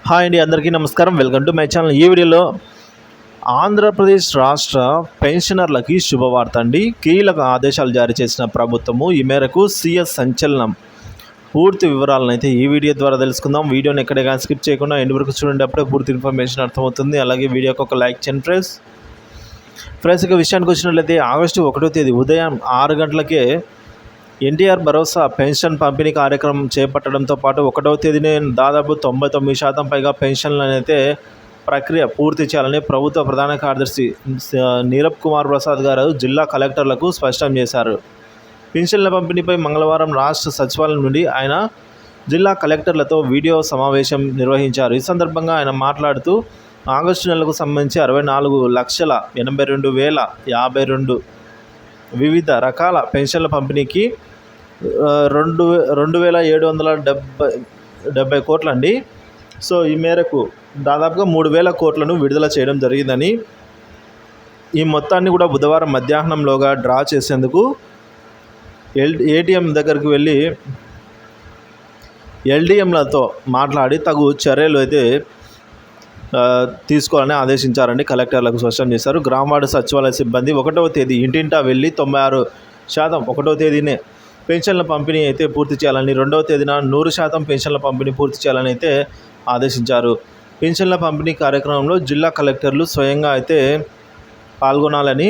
Hi అండి, అందరికీ నమస్కారం. Welcome to my channel. ఈ వీడియోలో ఆంధ్రప్రదేశ్ రాష్ట్ర పెన్షనర్లకి శుభవార్త అండి. కీలక ఆదేశాలు జారీ చేసిన ప్రభుత్వము. ఈ మేరకు సీఎస్ సంచలనం. పూర్తి వివరాలను అయితే ఈ వీడియో ద్వారా తెలుసుకుందాం. వీడియోని ఎక్కడే కానీ స్కిప్ చేయకుండా ఎండ్ వరకు చూడండి, అప్పుడే పూర్తి ఇన్ఫర్మేషన్ అర్థమవుతుంది. అలాగే వీడియోకి ఒక లైక్ చేయండి ఫ్రెండ్స్. ఇక విషయానికి వచ్చినట్లయితే ఆగస్టు 1వ తేదీ ఉదయం 6 గంటలకే ఎన్టీఆర్ భరోసా పెన్షన్ పంపిణీ కార్యక్రమం చేపట్టడంతో పాటు 1వ తేదీనే దాదాపు 99% పైగా పెన్షన్లను అయితే ప్రక్రియ పూర్తి చేయాలని ప్రభుత్వ ప్రధాన కార్యదర్శి నీరబ్ కుమార్ ప్రసాద్ గారు జిల్లా కలెక్టర్లకు స్పష్టం చేశారు. పెన్షన్ల పంపిణీపై మంగళవారం రాష్ట్ర సచివాలయం నుండి ఆయన జిల్లా కలెక్టర్లతో వీడియో సమావేశం నిర్వహించారు. ఈ సందర్భంగా ఆయన మాట్లాడుతూ ఆగస్టు నెలకు సంబంధించి 64,82,052 వివిధ రకాల పెన్షన్ల పంపిణీకి 2,770 కోట్లండి. సో ఈ మేరకు దాదాపుగా 3,000 కోట్లను విడుదల చేయడం జరిగిందని, ఈ మొత్తాన్ని కూడా బుధవారం మధ్యాహ్నంలోగా డ్రా చేసేందుకు ఏటీఎం దగ్గరికి వెళ్ళి ఎల్డీఎంలతో మాట్లాడి తగు చర్యలు అయితే తీసుకోవాలని ఆదేశించారండి. కలెక్టర్లకు స్పష్టం చేశారు. గ్రామవార్డు సచివాలయ సిబ్బంది 1వ తేదీ ఇంటింటా వెళ్ళి 96% 1వ తేదీనే పెన్షన్ల పంపిణీ అయితే పూర్తి చేయాలని, 2వ తేదీన 100% పెన్షన్ల పంపిణీ పూర్తి చేయాలని అయితే ఆదేశించారు. పెన్షన్ల పంపిణీ కార్యక్రమంలో జిల్లా కలెక్టర్లు స్వయంగా అయితే పాల్గొనాలని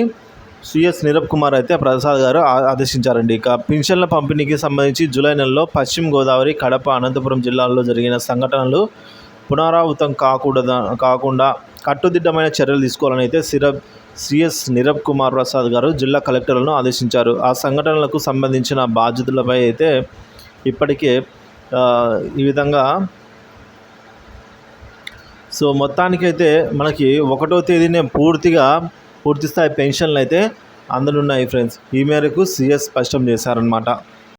సిఎస్ నీరబ్ కుమార్ అయితే ప్రసాద్ గారు ఆదేశించారండి. ఇక పెన్షన్ల పంపిణీకి సంబంధించి జూలై నెలలో పశ్చిమ గోదావరి, కడప, అనంతపురం జిల్లాల్లో జరిగిన సంఘటనలు పునరావృతం కాకుండా కట్టుదిట్టమైన చర్యలు తీసుకోవాలని అయితే సిఎస్ నీరబ్ కుమార్ ప్రసాద్ గారు జిల్లా కలెక్టర్లను ఆదేశించారు. ఆ సంఘటనలకు సంబంధించిన బాధ్యతలపై అయితే ఇప్పటికే ఈ విధంగా సో మొత్తానికైతే మనకి 1వ తేదీనే పూర్తి స్థాయి పెన్షన్లు అయితే అందనున్నాయి ఫ్రెండ్స్. ఈ మేరకు సిఎస్ స్పష్టం చేశారనమాట.